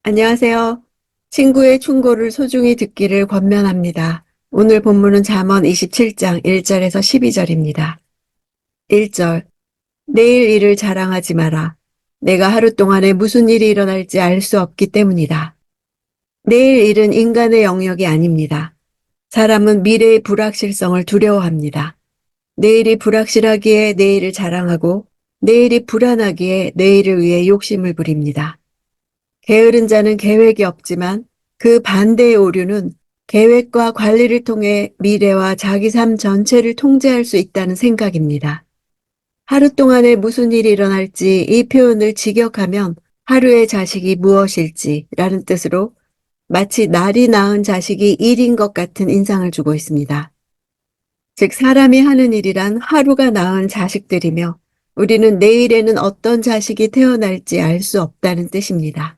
안녕하세요. 친구의 충고를 소중히 듣기를 권면합니다. 오늘 본문은 잠언 27장 1절에서 12절입니다. 1절. 내일 일을 자랑하지 마라. 내가 하루 동안에 무슨 일이 일어날지 알 수 없기 때문이다. 내일 일은 인간의 영역이 아닙니다. 사람은 미래의 불확실성을 두려워합니다. 내일이 불확실하기에 내일을 자랑하고 내일이 불안하기에 내일을 위해 욕심을 부립니다. 게으른 자는 계획이 없지만 그 반대의 오류는 계획과 관리를 통해 미래와 자기 삶 전체를 통제할 수 있다는 생각입니다. 하루 동안에 무슨 일이 일어날지 이 표현을 직역하면 하루의 자식이 무엇일지라는 뜻으로 마치 날이 낳은 자식이 일인 것 같은 인상을 주고 있습니다. 즉 사람이 하는 일이란 하루가 낳은 자식들이며 우리는 내일에는 어떤 자식이 태어날지 알 수 없다는 뜻입니다.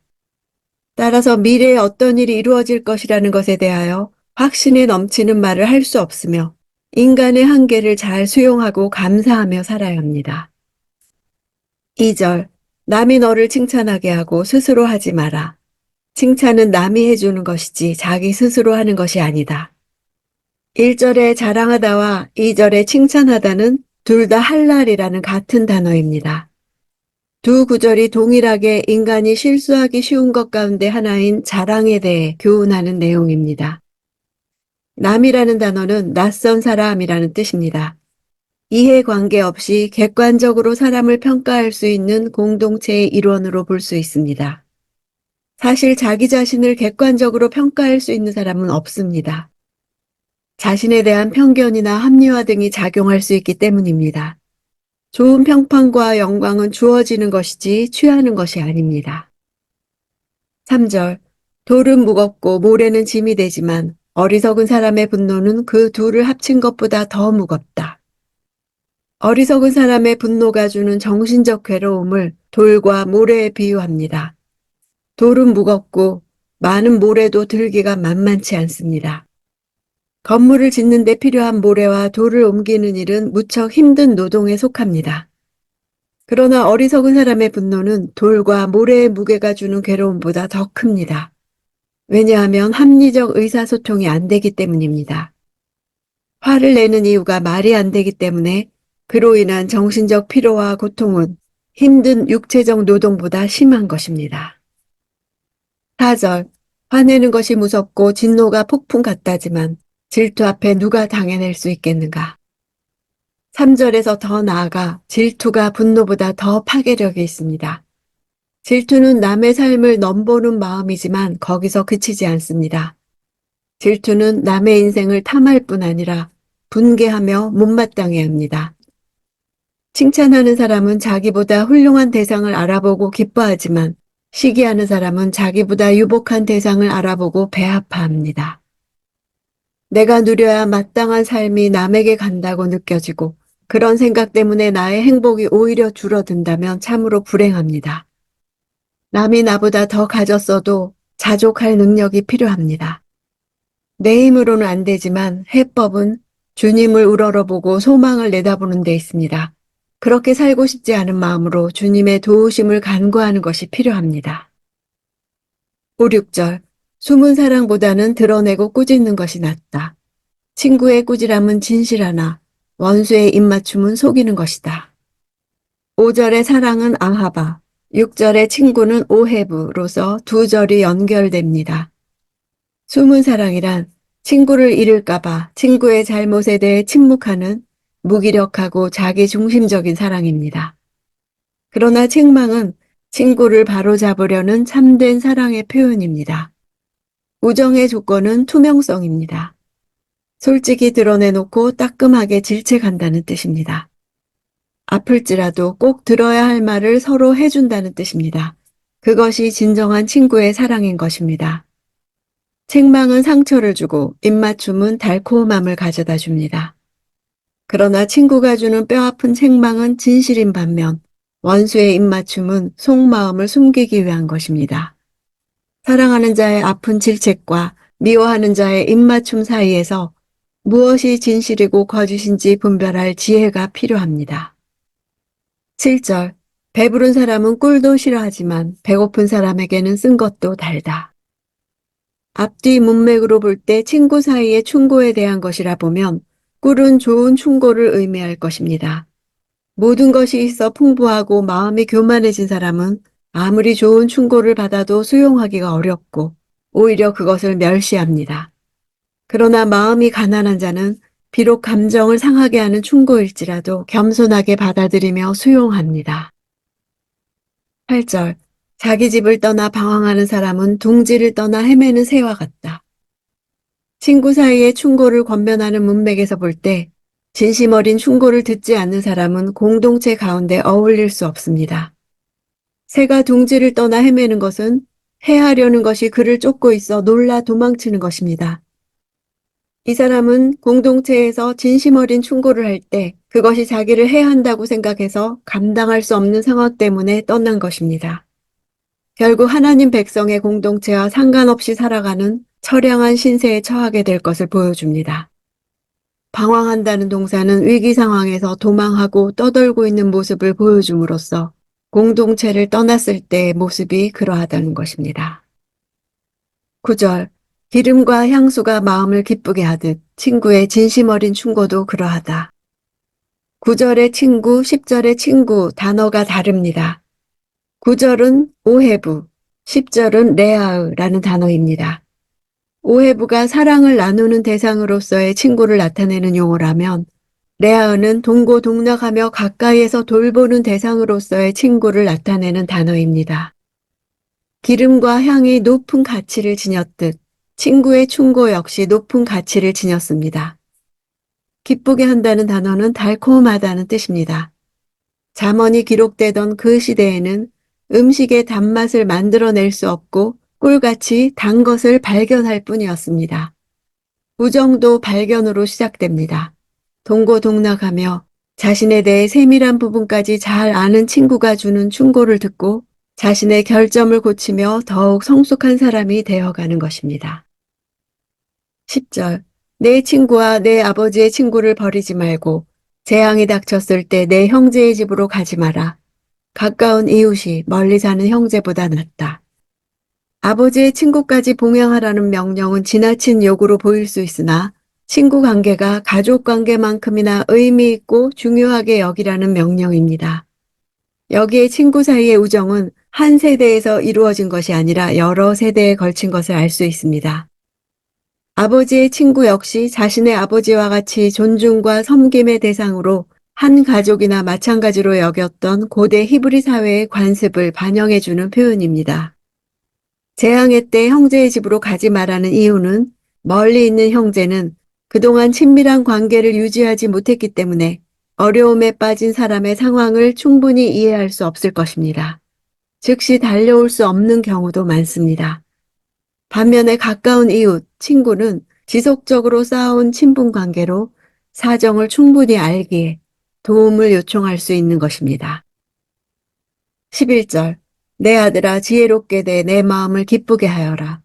따라서 미래에 어떤 일이 이루어질 것이라는 것에 대하여 확신에 넘치는 말을 할 수 없으며 인간의 한계를 잘 수용하고 감사하며 살아야 합니다. 2절. 남이 너를 칭찬하게 하고 스스로 하지 마라. 칭찬은 남이 해주는 것이지 자기 스스로 하는 것이 아니다. 1절에 자랑하다와 2절에 칭찬하다는 둘 다 할랄이라는 같은 단어입니다. 두 구절이 동일하게 인간이 실수하기 쉬운 것 가운데 하나인 자랑에 대해 교훈하는 내용입니다. 남이라는 단어는 낯선 사람이라는 뜻입니다. 이해관계 없이 객관적으로 사람을 평가할 수 있는 공동체의 일원으로 볼 수 있습니다. 사실 자기 자신을 객관적으로 평가할 수 있는 사람은 없습니다. 자신에 대한 편견이나 합리화 등이 작용할 수 있기 때문입니다. 좋은 평판과 영광은 주어지는 것이지 취하는 것이 아닙니다. 3절. 돌은 무겁고 모래는 짐이 되지만 어리석은 사람의 분노는 그 둘을 합친 것보다 더 무겁다. 어리석은 사람의 분노가 주는 정신적 괴로움을 돌과 모래에 비유합니다. 돌은 무겁고 많은 모래도 들기가 만만치 않습니다. 건물을 짓는 데 필요한 모래와 돌을 옮기는 일은 무척 힘든 노동에 속합니다. 그러나 어리석은 사람의 분노는 돌과 모래의 무게가 주는 괴로움보다 더 큽니다. 왜냐하면 합리적 의사소통이 안 되기 때문입니다. 화를 내는 이유가 말이 안 되기 때문에 그로 인한 정신적 피로와 고통은 힘든 육체적 노동보다 심한 것입니다. 4절. 화내는 것이 무섭고 진노가 폭풍 같다지만 질투 앞에 누가 당해낼 수 있겠는가? 3절에서 더 나아가 질투가 분노보다 더 파괴력이 있습니다. 질투는 남의 삶을 넘보는 마음이지만 거기서 그치지 않습니다. 질투는 남의 인생을 탐할 뿐 아니라 분개하며 못마땅해 합니다. 칭찬하는 사람은 자기보다 훌륭한 대상을 알아보고 기뻐하지만 시기하는 사람은 자기보다 유복한 대상을 알아보고 배아파합니다. 내가 누려야 마땅한 삶이 남에게 간다고 느껴지고 그런 생각 때문에 나의 행복이 오히려 줄어든다면 참으로 불행합니다. 남이 나보다 더 가졌어도 자족할 능력이 필요합니다. 내 힘으로는 안 되지만 해법은 주님을 우러러보고 소망을 내다보는 데 있습니다. 그렇게 살고 싶지 않은 마음으로 주님의 도우심을 간구하는 것이 필요합니다. 5, 6절. 숨은 사랑보다는 드러내고 꾸짖는 것이 낫다. 친구의 꾸지람은 진실하나 원수의 입맞춤은 속이는 것이다. 5절의 사랑은 아하바, 6절의 친구는 오헤브로서 두 절이 연결됩니다. 숨은 사랑이란 친구를 잃을까봐 친구의 잘못에 대해 침묵하는 무기력하고 자기중심적인 사랑입니다. 그러나 책망은 친구를 바로잡으려는 참된 사랑의 표현입니다. 우정의 조건은 투명성입니다. 솔직히 드러내놓고 따끔하게 질책한다는 뜻입니다. 아플지라도 꼭 들어야 할 말을 서로 해준다는 뜻입니다. 그것이 진정한 친구의 사랑인 것입니다. 책망은 상처를 주고 입맞춤은 달콤함을 가져다 줍니다. 그러나 친구가 주는 뼈아픈 책망은 진실인 반면 원수의 입맞춤은 속마음을 숨기기 위한 것입니다. 사랑하는 자의 아픈 질책과 미워하는 자의 입맞춤 사이에서 무엇이 진실이고 거짓인지 분별할 지혜가 필요합니다. 7절. 배부른 사람은 꿀도 싫어하지만 배고픈 사람에게는 쓴 것도 달다. 앞뒤 문맥으로 볼 때 친구 사이의 충고에 대한 것이라 보면 꿀은 좋은 충고를 의미할 것입니다. 모든 것이 있어 풍부하고 마음이 교만해진 사람은 아무리 좋은 충고를 받아도 수용하기가 어렵고 오히려 그것을 멸시합니다. 그러나 마음이 가난한 자는 비록 감정을 상하게 하는 충고일지라도 겸손하게 받아들이며 수용합니다. 8절. 자기 집을 떠나 방황하는 사람은 둥지를 떠나 헤매는 새와 같다. 친구 사이에 충고를 권면하는 문맥에서 볼 때 진심 어린 충고를 듣지 않는 사람은 공동체 가운데 어울릴 수 없습니다. 새가 둥지를 떠나 헤매는 것은 해하려는 것이 그를 쫓고 있어 놀라 도망치는 것입니다. 이 사람은 공동체에서 진심 어린 충고를 할 때 그것이 자기를 해야 한다고 생각해서 감당할 수 없는 상황 때문에 떠난 것입니다. 결국 하나님 백성의 공동체와 상관없이 살아가는 처량한 신세에 처하게 될 것을 보여줍니다. 방황한다는 동사는 위기 상황에서 도망하고 떠돌고 있는 모습을 보여줌으로써 공동체를 떠났을 때의 모습이 그러하다는 것입니다. 9절. 기름과 향수가 마음을 기쁘게 하듯 친구의 진심 어린 충고도 그러하다. 9절의 친구, 10절의 친구 단어가 다릅니다. 9절은 오헤부, 10절은 레아으라는 단어입니다. 오헤부가 사랑을 나누는 대상으로서의 친구를 나타내는 용어라면 레아으는 동고동락하며 가까이에서 돌보는 대상으로서의 친구를 나타내는 단어입니다. 기름과 향이 높은 가치를 지녔듯 친구의 충고 역시 높은 가치를 지녔습니다. 기쁘게 한다는 단어는 달콤하다는 뜻입니다. 잠언이 기록되던 그 시대에는 음식의 단맛을 만들어낼 수 없고 꿀같이 단 것을 발견할 뿐이었습니다. 우정도 발견으로 시작됩니다. 동고동락하며 자신에 대해 세밀한 부분까지 잘 아는 친구가 주는 충고를 듣고 자신의 결점을 고치며 더욱 성숙한 사람이 되어가는 것입니다. 10절. 내 친구와 내 아버지의 친구를 버리지 말고 재앙이 닥쳤을 때 내 형제의 집으로 가지 마라. 가까운 이웃이 멀리 사는 형제보다 낫다. 아버지의 친구까지 봉양하라는 명령은 지나친 요구로 보일 수 있으나 친구 관계가 가족 관계만큼이나 의미 있고 중요하게 여기라는 명령입니다. 여기에 친구 사이의 우정은 한 세대에서 이루어진 것이 아니라 여러 세대에 걸친 것을 알 수 있습니다. 아버지의 친구 역시 자신의 아버지와 같이 존중과 섬김의 대상으로 한 가족이나 마찬가지로 여겼던 고대 히브리 사회의 관습을 반영해주는 표현입니다. 재앙의 때 형제의 집으로 가지 말라는 이유는 멀리 있는 형제는 그동안 친밀한 관계를 유지하지 못했기 때문에 어려움에 빠진 사람의 상황을 충분히 이해할 수 없을 것입니다. 즉시 달려올 수 없는 경우도 많습니다. 반면에 가까운 이웃, 친구는 지속적으로 쌓아온 친분 관계로 사정을 충분히 알기에 도움을 요청할 수 있는 것입니다. 11절. 내 아들아 지혜롭게 돼 내 마음을 기쁘게 하여라.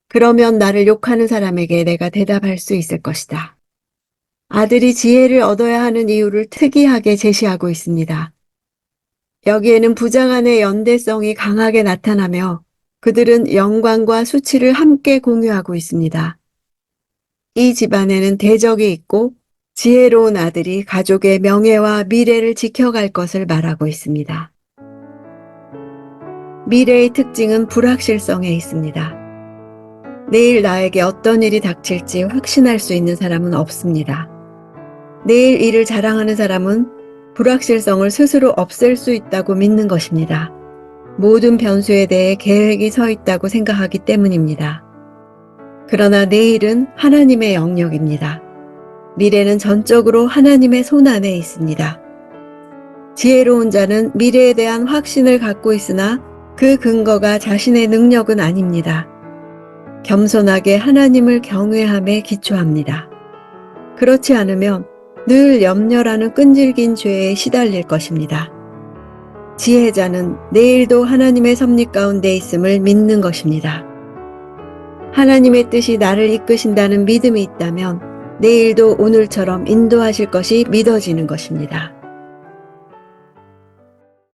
그러면 나를 욕하는 사람에게 내가 대답할 수 있을 것이다. 아들이 지혜를 얻어야 하는 이유를 특이하게 제시하고 있습니다. 여기에는 부자 간의 연대성이 강하게 나타나며 그들은 영광과 수치를 함께 공유하고 있습니다. 이 집안에는 대적이 있고 지혜로운 아들이 가족의 명예와 미래를 지켜갈 것을 말하고 있습니다. 미래의 특징은 불확실성에 있습니다. 내일 나에게 어떤 일이 닥칠지 확신할 수 있는 사람은 없습니다. 내일 일을 자랑하는 사람은 불확실성을 스스로 없앨 수 있다고 믿는 것입니다. 모든 변수에 대해 계획이 서 있다고 생각하기 때문입니다. 그러나 내일은 하나님의 영역입니다. 미래는 전적으로 하나님의 손 안에 있습니다. 지혜로운 자는 미래에 대한 확신을 갖고 있으나 그 근거가 자신의 능력은 아닙니다. 겸손하게 하나님을 경외함에 기초합니다. 그렇지 않으면 늘 염려라는 끈질긴 죄에 시달릴 것입니다. 지혜자는 내일도 하나님의 섭리 가운데 있음을 믿는 것입니다. 하나님의 뜻이 나를 이끄신다는 믿음이 있다면 내일도 오늘처럼 인도하실 것이 믿어지는 것입니다.